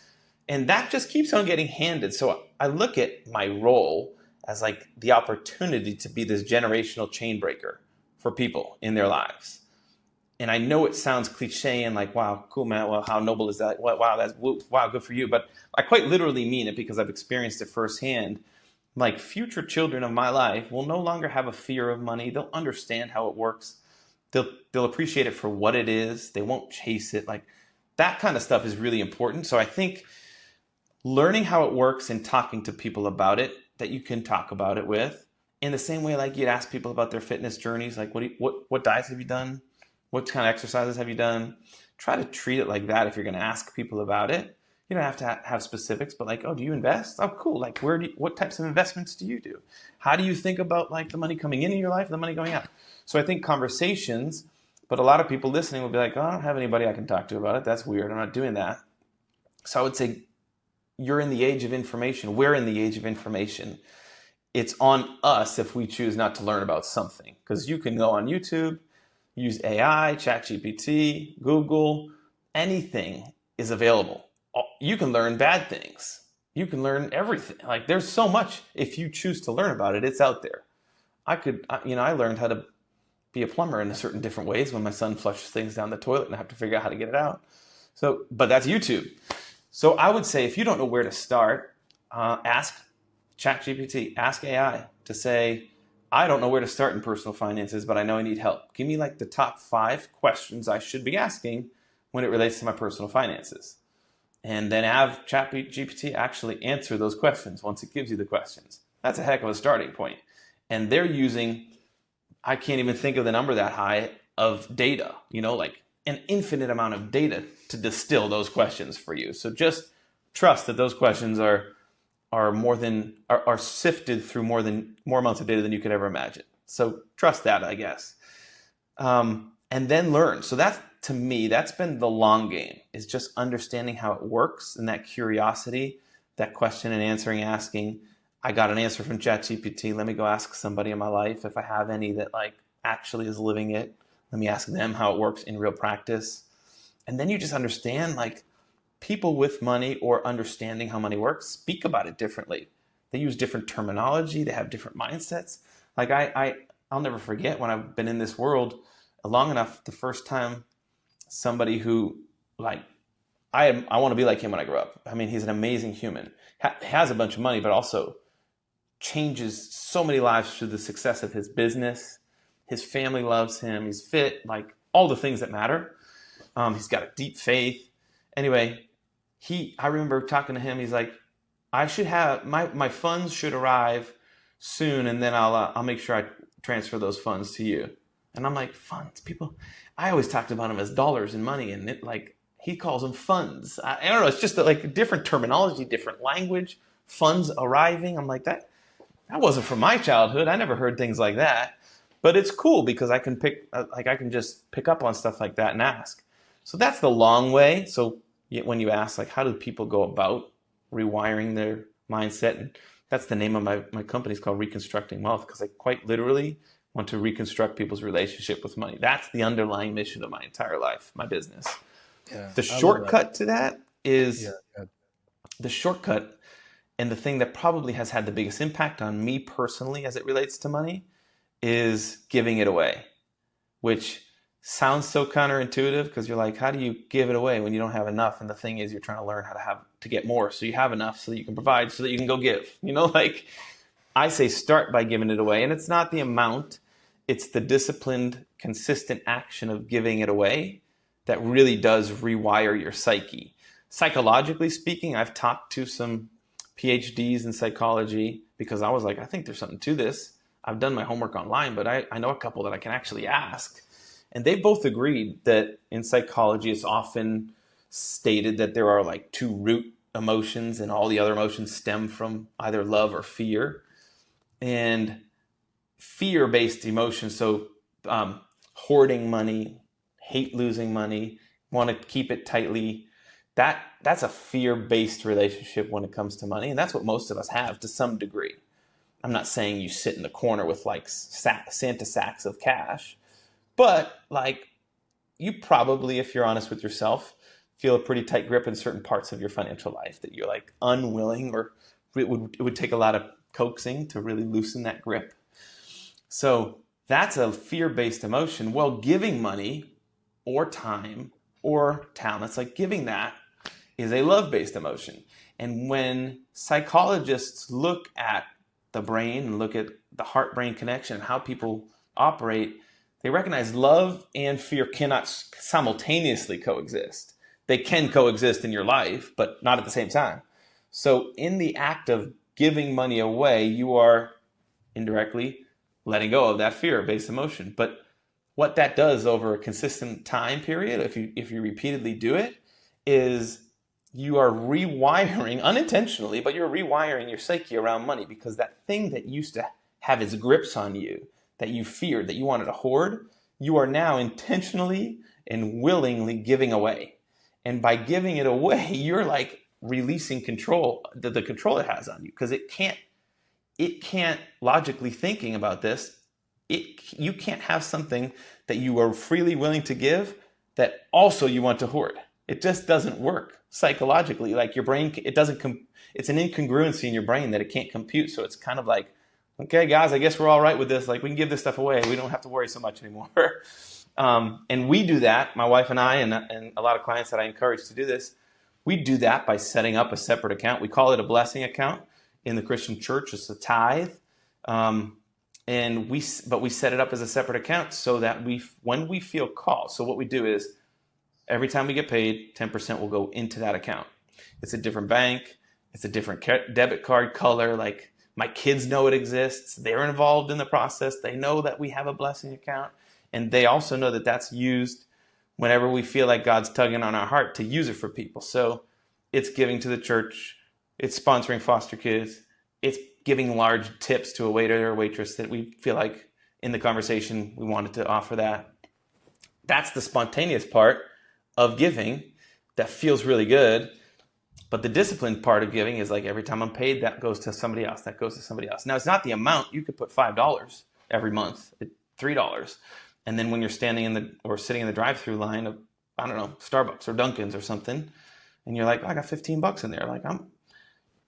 And that just keeps on getting handed. So I look at my role as like the opportunity to be this generational chain breaker for people in their lives. And I know it sounds cliche and like, wow, cool, man. Well, how noble is that? Wow, good for you. But I quite literally mean it because I've experienced it firsthand. Like, future children of my life will no longer have a fear of money. They'll understand how it works. They'll appreciate it for what it is. They won't chase it. Like, that kind of stuff is really important. So I think learning how it works and talking to people about it that you can talk about it with, in the same way like you'd ask people about their fitness journeys, like what diets have you done, what kind of exercises have you done. Try to treat it like that if you're going to ask people about it. You don't have to have specifics, but like, oh, do you invest? Oh, cool. Like, what types of investments do you do? How do you think about like the money coming into your life and the money going out? So I think conversations, but a lot of people listening will be like, oh, I don't have anybody I can talk to about it. That's weird. I'm not doing that. So I would say you're in the age of information. We're in the age of information. It's on us if we choose not to learn about something, because you can go on YouTube, use AI, ChatGPT, Google, anything is available. You can learn bad things. You can learn everything. Like, there's so much. If you choose to learn about it, it's out there. I learned how to be a plumber in a certain different ways when my son flushes things down the toilet and I have to figure out how to get it out. So, but that's YouTube. So I would say if you don't know where to start, ask ChatGPT, ask AI to say, I don't know where to start in personal finances, but I know I need help. Give me like the top 5 questions I should be asking when it relates to my personal finances. And then have ChatGPT actually answer those questions once it gives you the questions. That's a heck of a starting point. And they're using, I can't even think of the number that high of data, like an infinite amount of data to distill those questions for you. So just trust that those questions are sifted through more amounts of data than you could ever imagine. So trust that, I guess. And then learn. So to me, that's been the long game, is just understanding how it works, and that curiosity, that question and answering, asking, I got an answer from ChatGPT. Let me go ask somebody in my life if I have any that like actually is living it. Let me ask them how it works in real practice. And then you just understand, like, people with money or understanding how money works speak about it differently. They use different terminology. They have different mindsets. Like, I'll never forget when I've been in this world long enough, the first time somebody who, like, I want to be like him when I grow up. I mean, he's an amazing human, has a bunch of money, but also changes so many lives through the success of his business, His family loves him. He's fit, like all the things that matter. He's got a deep faith. Anyway, I remember talking to him. He's like, I should have my funds should arrive soon, and then I'll make sure I transfer those funds to you. And I'm like, funds, people. I always talked about them as dollars and money, and he calls them funds. I don't know. It's just like different terminology, different language. Funds arriving. I'm like, that wasn't from my childhood. I never heard things like that. But it's cool because I can just pick up on stuff like that and ask. So that's the long way. So when you ask, like, how do people go about rewiring their mindset? And that's the name of my company. It's called Reconstructing Wealth, because I quite literally want to reconstruct people's relationship with money. That's the underlying mission of my entire life, my business. Yeah, the shortcut to that is the shortcut, and the thing that probably has had the biggest impact on me personally as it relates to money is giving it away, which sounds so counterintuitive because you're like, how do you give it away when you don't have enough? And the thing is, you're trying to learn how to get more so you have enough so that you can provide so that you can go give. Like I say, start by giving it away. And it's not the amount, it's the disciplined, consistent action of giving it away that really does rewire your psyche. Psychologically speaking, I've talked to some PhDs in psychology because I was like, I think there's something to this. I've done my homework online, but I know a couple that I can actually ask. And they both agreed that in psychology, it's often stated that there are like two root emotions, and all the other emotions stem from either love or fear. And fear-based emotions, so hoarding money, hate losing money, want to keep it tightly, that's a fear-based relationship when it comes to money. And that's what most of us have to some degree. I'm not saying you sit in the corner with like Santa sacks of cash, but like you probably, if you're honest with yourself, feel a pretty tight grip in certain parts of your financial life that you're like unwilling, or it would take a lot of coaxing to really loosen that grip. So that's a fear-based emotion. Well, giving money or time or talents, like giving that, is a love-based emotion. And when psychologists look at the brain and look at the heart-brain connection and how people operate, they recognize love and fear cannot simultaneously coexist. They can coexist in your life, but not at the same time. So in the act of giving money away, you are indirectly letting go of that fear-based emotion. But what that does over a consistent time period, if you repeatedly do it, is you are rewiring, unintentionally, but you're rewiring your psyche around money, because that thing that used to have its grips on you, that you feared, that you wanted to hoard, you are now intentionally and willingly giving away. And by giving it away, you're like releasing control, the control it has on you, because it can't logically thinking about this. You can't have something that you are freely willing to give that also you want to hoard. It just doesn't work psychologically. Like your brain, it's an incongruency in your brain that it can't compute. So it's kind of like, okay, guys, I guess we're all right with this. Like we can give this stuff away. We don't have to worry so much anymore. And we do that, my wife and I, and a lot of clients that I encourage to do this, we do that by setting up a separate account. We call it a blessing account. In the Christian church, it's a tithe. But we set it up as a separate account so that when we feel called. So what we do is every time we get paid, 10% will go into that account. It's a different bank. It's a different debit card color. Like my kids know it exists. They're involved in the process. They know that we have a blessing account. And they also know that that's used whenever we feel like God's tugging on our heart to use it for people. So it's giving to the church. It's sponsoring foster kids. It's giving large tips to a waiter or waitress that we feel like in the conversation we wanted to offer that. That's the spontaneous part of giving that feels really good. But the disciplined part of giving is like every time I'm paid, that goes to somebody else. That goes to somebody else. Now, it's not the amount. You could put $5 every month, $3. And then when you're standing or sitting in the drive-through line of, I don't know, Starbucks or Dunkin's or something, and you're like, oh, I got $15 in there. Like,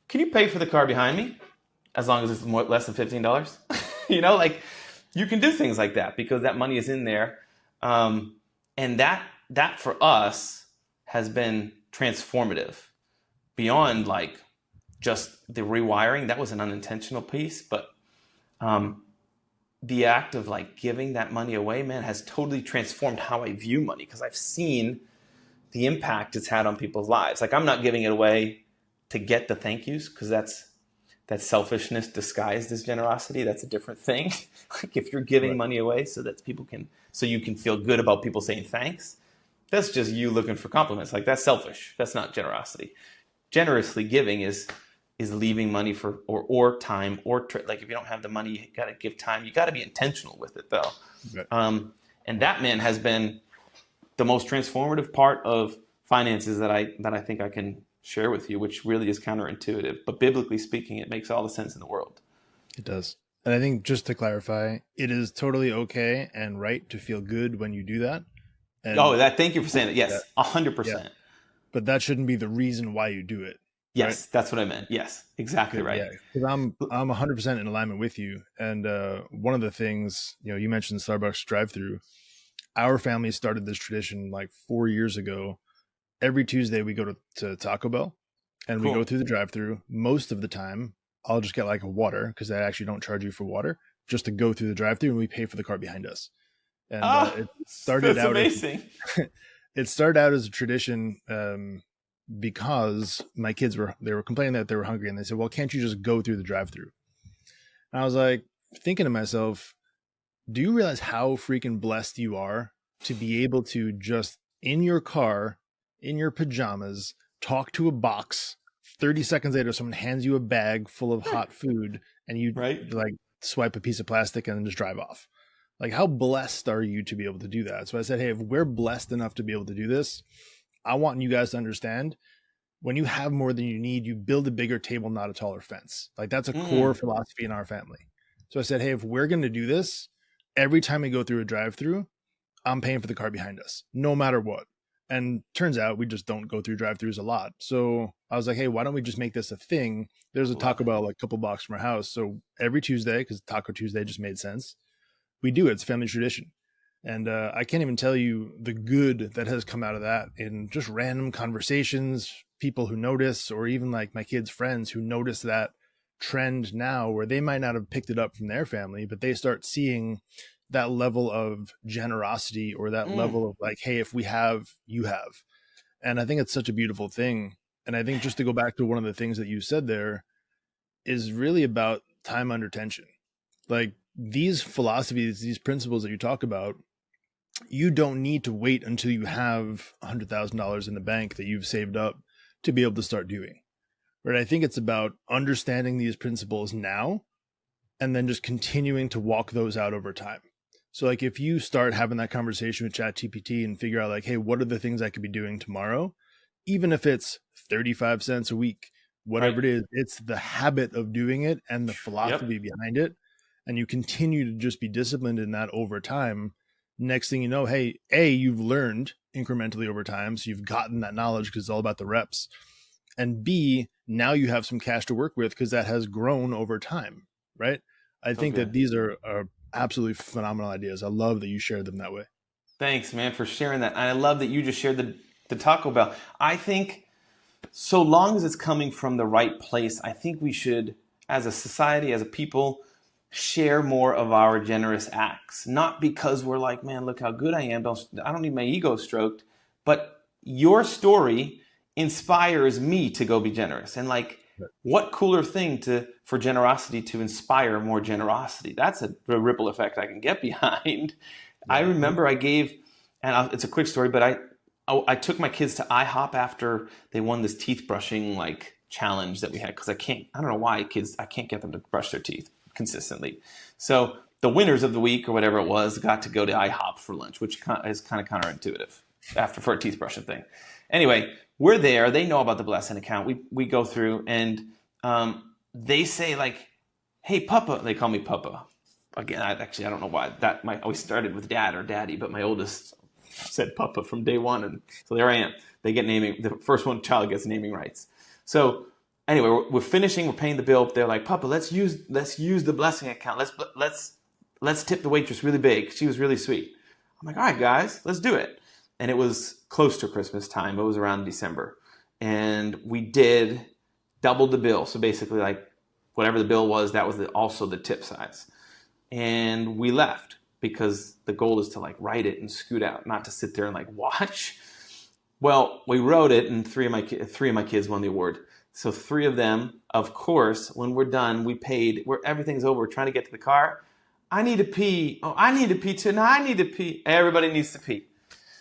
can you pay for the car behind me? As long as it's less than $15, like you can do things like that because that money is in there. And that for us has been transformative beyond like just the rewiring. That was an unintentional piece, but the act of like giving that money away, man, has totally transformed how I view money, because I've seen the impact it's had on people's lives. Like, I'm not giving it away to get the thank yous, because that's selfishness disguised as generosity. That's a different thing. Like, if you're giving Right. money away so you can feel good about people saying thanks, that's just you looking for compliments. Like, that's selfish. That's not generosity. Generously giving is leaving money for or time like, if you don't have the money, you got to give time. You got to be intentional with it, though. Right. And that, man, has been the most transformative part of finances that I think I can share with you, which really is counterintuitive. But biblically speaking, it makes all the sense in the world. It does. And I think, just to clarify, it is totally okay and right to feel good when you do that. And Thank you for saying that. Yes, yeah, 100%. but that shouldn't be the reason why you do it. Right? Yes, that's what I meant. Yes, exactly Good, right. yeah, because I'm 100% in alignment with you. And one of the things, you mentioned Starbucks drive-through. Our family started this tradition like 4 years ago. Every Tuesday we go to Taco Bell, and we go through the drive-through. Most of the time, I'll just get like a water, because they actually don't charge you for water, just to go through the drive-through, and we pay for the cart behind us. And it started that's out amazing. it started out as a tradition, because my kids were complaining that they were hungry, and they said, "Well, can't you just go through the drive-through?" And I was like, thinking to myself, do you realize how freaking blessed you are to be able to just, in your car, in your pajamas, talk to a box? 30 seconds later, someone hands you a bag full of hot food, and you Right? like swipe a piece of plastic and then just drive off. Like, how blessed are you to be able to do that? So I said, hey, if we're blessed enough to be able to do this, I want you guys to understand, when you have more than you need, you build a bigger table, not a taller fence. Like, that's a core philosophy in our family. So I said, hey, if we're going to do this, every time we go through a drive-through, I'm paying for the car behind us, no matter what. And turns out we just don't go through drive-throughs a lot. So I was like, hey, why don't we just make this a thing? There's a Taco Bell like a couple blocks from our house. So every Tuesday, because Taco Tuesday just made sense, we do it. It's family tradition. And I can't even tell you the good that has come out of that in just random conversations, people who notice, or even like my kids' friends who notice that trend now, where they might not have picked it up from their family, but they start seeing that level of generosity, or that level of like, hey, if we have, you have. And I think it's such a beautiful thing. And I think, just to go back to one of the things that you said there, is really about time under tension. Like, these philosophies, these principles that you talk about, you don't need to wait until you have $100,000 in the bank that you've saved up to be able to start doing. Right? I think it's about understanding these principles now, and then just continuing to walk those out over time. So like, if you start having that conversation with ChatGPT and figure out like, hey, what are the things I could be doing tomorrow? Even if it's 35 cents a week, whatever it is, it's the habit of doing it and the philosophy behind it. And you continue to just be disciplined in that over time. Next thing you know, hey, A, you've learned incrementally over time. So you've gotten that knowledge, because it's all about the reps. And B, now you have some cash to work with, because that has grown over time. Right? I think that these are absolutely phenomenal ideas. I love that you shared them that way. Thanks, man, for sharing that. And I love that you just shared the Taco Bell. I think, so long as it's coming from the right place, I think we should, as a society, as a people, share more of our generous acts. Not because we're like, man, look how good I am. I don't need my ego stroked. But your story inspires me to go be generous. And like, what cooler thing for generosity to inspire more generosity? That's a ripple effect I can get behind. I remember I gave, and it's a quick story, but I took my kids to IHOP after they won this teeth brushing like challenge that we had, because I don't know why I can't get them to brush their teeth consistently. So the winners of the week, or whatever it was, got to go to IHOP for lunch, which is kind of counterintuitive for a teeth brushing thing. Anyway, we're there. They know about the blessing account. We go through, and they say like, hey, Papa. They call me Papa. Again, I don't know why. That might always started with Dad or Daddy, but my oldest said Papa from day one, and so there I am. They get naming. The first child gets naming rights. So anyway, we're finishing. We're paying the bill. They're like, Papa, let's use the blessing account. Let's tip the waitress really big. She was really sweet. I'm like, all right, guys, let's do it. And it was close to Christmas time. It was around December, and we did double the bill. So basically, like, whatever the bill was, that was also the tip size. and we left because the goal is to like write it and scoot out, not to sit there and like watch. Well, we wrote it, and three of my kids won the award. So three of them, of course, when we're done, we paid. Where everything's over, we're trying to get to the car. I need to pee. Oh, I need to pee too. No, I need to pee. Everybody needs to pee.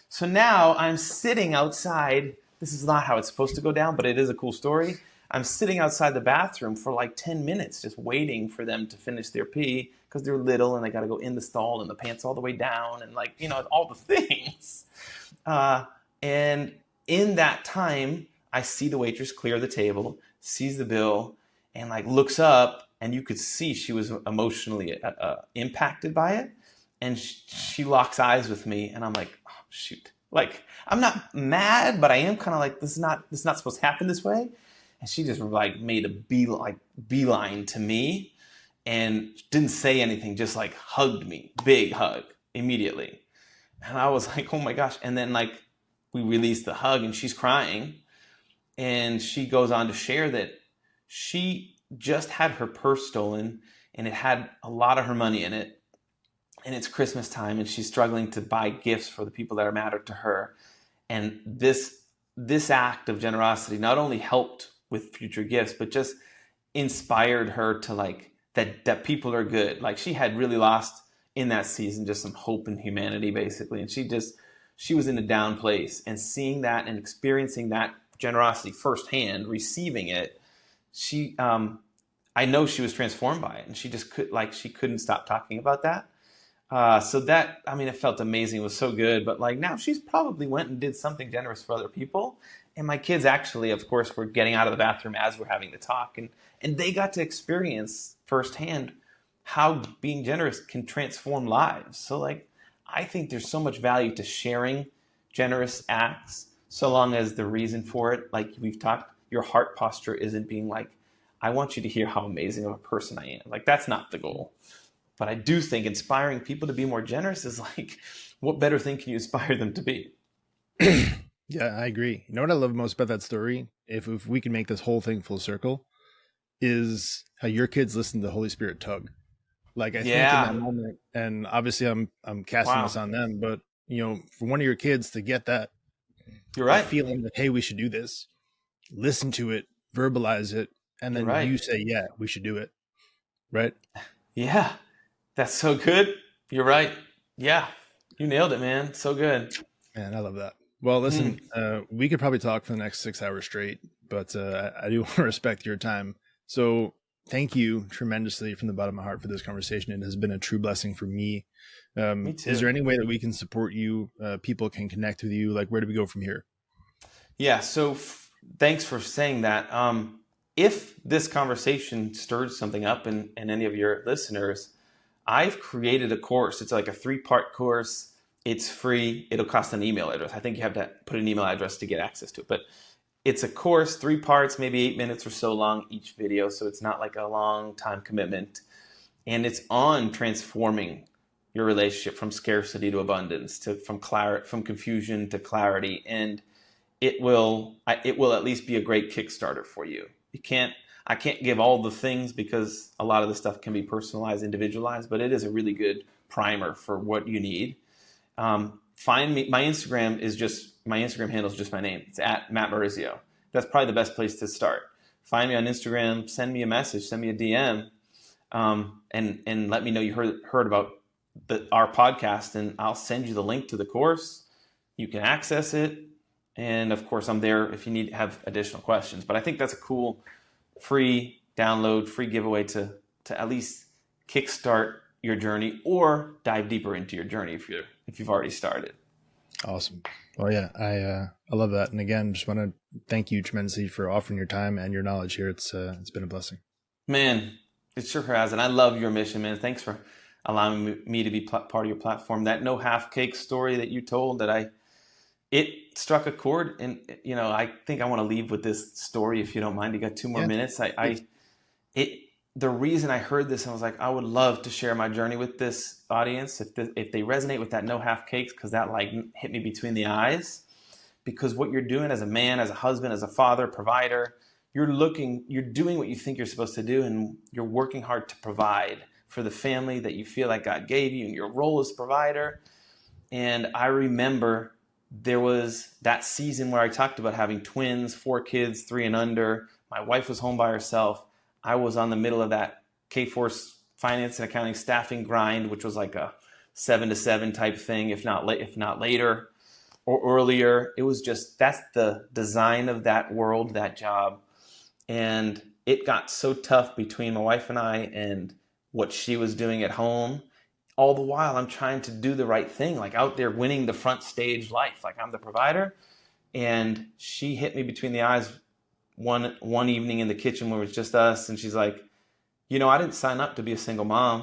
So now I'm sitting outside. This is not how it's supposed to go down, but it is a cool story. I'm sitting outside the bathroom for like 10 minutes, just waiting for them to finish their pee because they're little and they got to go in the stall and the pants all the way down and like, all the things. And in that time, I see the waitress clear the table, sees the bill, and like looks up, and you could see she was emotionally impacted by it. And she locks eyes with me, and I'm like, oh, shoot. Like, I'm not mad, but I am kind of like, this is not supposed to happen this way. And she just like made a beeline to me and didn't say anything, just like hugged me, big hug immediately. And I was like, oh my gosh. And then like we released the hug and she's crying. And she goes on to share that she just had her purse stolen and it had a lot of her money in it. And it's Christmas time and she's struggling to buy gifts for the people that are matter to her. And this act of generosity not only helped with future gifts, but just inspired her to like that people are good. Like she had really lost in that season just some hope in humanity basically. And she was in a down place, and seeing that and experiencing that generosity firsthand, receiving it, I know she was transformed by it, and she just she couldn't stop talking about that. So that, I mean, it felt amazing. It was so good. But like now she's probably went and did something generous for other people. And my kids actually, of course, were getting out of the bathroom as we're having the talk. And they got to experience firsthand how being generous can transform lives. So like, I think there's so much value to sharing generous acts, so long as the reason for it, like we've talked, your heart posture isn't being like, I want you to hear how amazing of a person I am. Like that's not the goal. But I do think inspiring people to be more generous is like, what better thing can you inspire them to be? Yeah, I agree. You know what I love most about that story? If we can make this whole thing full circle, is how your kids listen to the Holy Spirit tug. Like I think in that moment, and obviously I'm casting this on them, but for one of your kids to get that, you're right, feeling that, hey, we should do this, listen to it, verbalize it, and then you say, yeah, we should do it. Right? Yeah. That's so good. You're right. Yeah. You nailed it, man. So good. Man, I love that. Well, listen, we could probably talk for the next 6 hours straight, but I do want to respect your time. So thank you tremendously from the bottom of my heart for this conversation. It has been a true blessing for me. Me too. Is there any way that we can support you? People can connect with you. Like, where do we go from here? Yeah. So thanks for saying that. If this conversation stirs something up in any of your listeners, I've created a course. It's like a 3-part course. It's free. It'll cost an email address. I think you have to put an email address to get access to it. But it's a course, 3 parts, maybe 8 minutes or so long each video. So it's not like a long time commitment. And it's on transforming your relationship from scarcity to abundance, from confusion to clarity. And it will at least be a great Kickstarter for you. I can't give all the things because a lot of the stuff can be personalized, individualized, but it is a really good primer for what you need. Find me. My Instagram handle is just my name. It's at Matt Morizio. That's probably the best place to start. Find me on Instagram, send me a message, send me a DM, and let me know you heard about our podcast, and I'll send you the link to the course. You can access it. And of course, I'm there if you have additional questions. But I think that's a cool free download, free giveaway to at least kickstart your journey or dive deeper into your journey if you've already started. Awesome. Well, yeah, I love that. And again, just want to thank you tremendously for offering your time and your knowledge here. It's been a blessing. Man, it sure has. And I love your mission, man. Thanks for allowing me to be part of your platform. That no half cake story that you told, it struck a chord, and I think I want to leave with this story if you don't mind. You got 2 more minutes. The reason I heard this, I was like, I would love to share my journey with this audience if they resonate with that no half cakes, because that like hit me between the eyes. Because what you're doing as a man, as a husband, as a father, provider, you're doing what you think you're supposed to do, and you're working hard to provide for the family that you feel like God gave you and your role as provider. And I remember there was that season where I talked about having twins, 4 kids, 3 and under. My wife was home by herself. I was on the middle of that K-Force finance and accounting staffing grind, which was like a 7 to 7 type thing, if not later or earlier. It was just, that's the design of that world, that job. And it got so tough between my wife and I and what she was doing at home. All the while I'm trying to do the right thing, like out there winning the front stage life, like I'm the provider. And she hit me between the eyes one evening in the kitchen where it was just us, and she's like, I didn't sign up to be a single mom.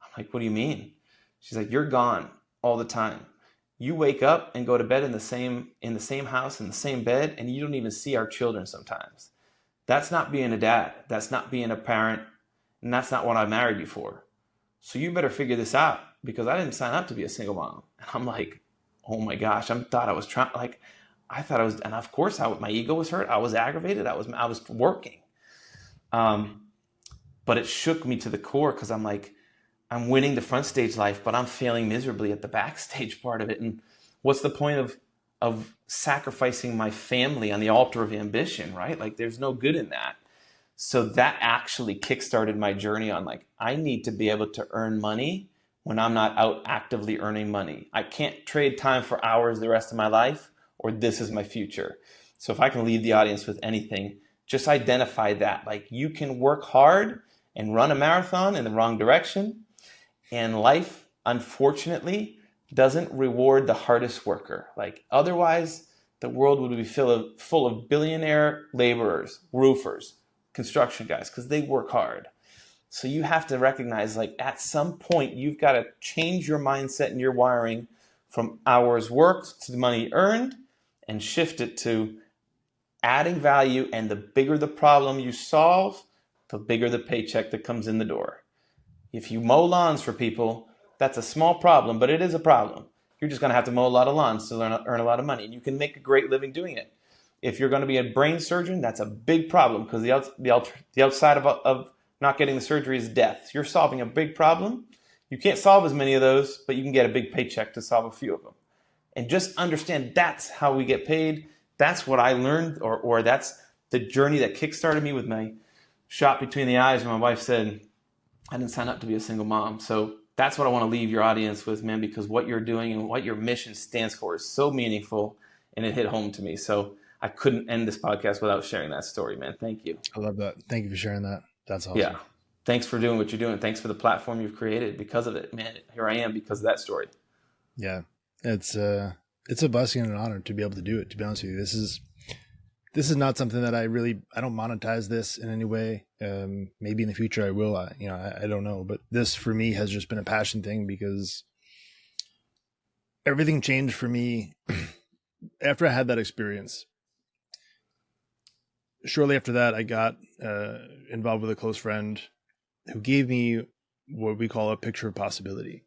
I'm like, what do you mean? She's like, you're gone all the time. You wake up and go to bed in the same house, in the same bed, and you don't even see our children sometimes. That's not being a dad. That's not being a parent. And that's not what I married you for. So you better figure this out, because I didn't sign up to be a single mom. And I'm like, oh my gosh, I thought I was trying, like, I thought I was, and of course my ego was hurt. I was aggravated. I was working. But it shook me to the core, because I'm like, I'm winning the front stage life, but I'm failing miserably at the backstage part of it. And what's the point of sacrificing my family on the altar of ambition, right? Like, there's no good in that. So that actually kickstarted my journey on, like, I need to be able to earn money when I'm not out actively earning money. I can't trade time for hours the rest of my life, or this is my future. So if I can leave the audience with anything, just identify that. Like, you can work hard and run a marathon in the wrong direction. And life, unfortunately, doesn't reward the hardest worker. Like, otherwise, the world would be full of billionaire laborers, roofers, construction guys, because they work hard. So you have to recognize, like, at some point, you've got to change your mindset and your wiring from hours worked to the money earned, and shift it to adding value. And the bigger the problem you solve, the bigger the paycheck that comes in the door. If you mow lawns for people, that's a small problem, but it is a problem. You're just going to have to mow a lot of lawns to earn a lot of money, and you can make a great living doing it. If you're going to be a brain surgeon, that's a big problem, because the outside of not getting the surgery is death. You're solving a big problem. You can't solve as many of those, but you can get a big paycheck to solve a few of them. And just understand that's how we get paid. That's what I learned, or that's the journey that kickstarted me with my shot between the eyes when my wife said, I didn't sign up to be a single mom. So that's what I want to leave your audience with, man, because what you're doing and what your mission stands for is so meaningful, and it hit home to me. So I couldn't end this podcast without sharing that story, man. Thank you. I love that. Thank you for sharing that. That's awesome. Yeah. Thanks for doing what you're doing. Thanks for the platform you've created. Because of it, man, here I am because of that story. Yeah. It's a blessing and an honor to be able to do it, to be honest with you. This is not something that I don't monetize this in any way. Maybe in the future I will, I don't know, but this for me has just been a passion thing, because everything changed for me after I had that experience. Shortly after that, I got involved with a close friend who gave me what we call a picture of possibility.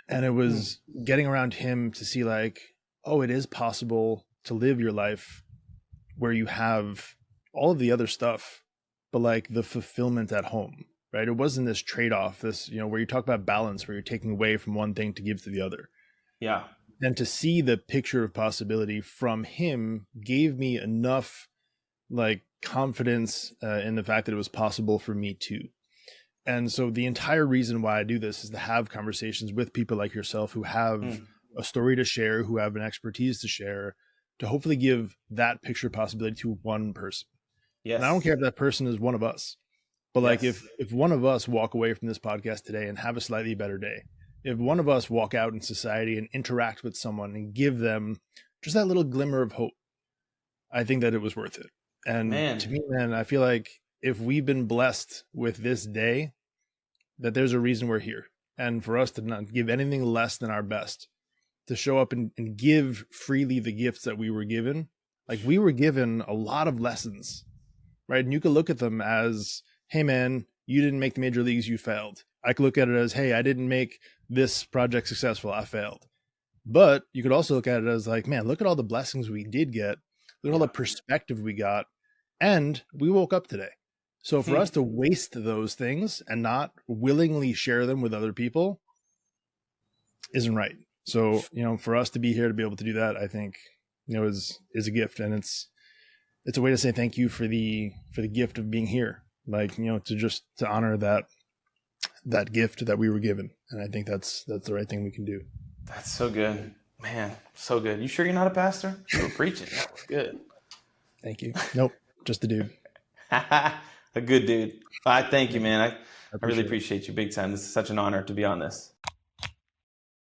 And it was getting around him to see, like, oh, it is possible to live your life where you have all of the other stuff, but like the fulfillment at home, right? It wasn't this trade-off, where you talk about balance, where you're taking away from one thing to give to the other. Yeah. And to see the picture of possibility from him gave me enough, like, confidence in the fact that it was possible for me too. And so the entire reason why I do this is to have conversations with people like yourself who have a story to share, who have an expertise to share, to hopefully give that picture of possibility to one person. Yes. And I don't care if that person is one of us, but like, if one of us walk away from this podcast today and have a slightly better day, if one of us walk out in society and interact with someone and give them just that little glimmer of hope, I think that it was worth it. And to me, man, I feel like if we've been blessed with this day, that there's a reason we're here. And for us to not give anything less than our best, to show up and give freely the gifts that we were given. Like, we were given a lot of lessons, right? And you could look at them as, hey man, you didn't make the major leagues, you failed. I could look at it as, hey, I didn't make this project successful, I failed. But you could also look at it as, like, man, look at all the blessings we did get. Look at all the perspective we got. And we woke up today. So for us to waste those things and not willingly share them with other people isn't right. So, for us to be here to be able to do that, I think, is a gift, and it's a way to say thank you for the gift of being here. Like, to honor that gift that we were given. And I think that's the right thing we can do. That's so good, man. So good. You sure you're not a pastor? You were preaching. That was good. Thank you. Nope. Just a dude. A good dude. I thank you, man. I really it. appreciate you big time. This is such an honor to be on this.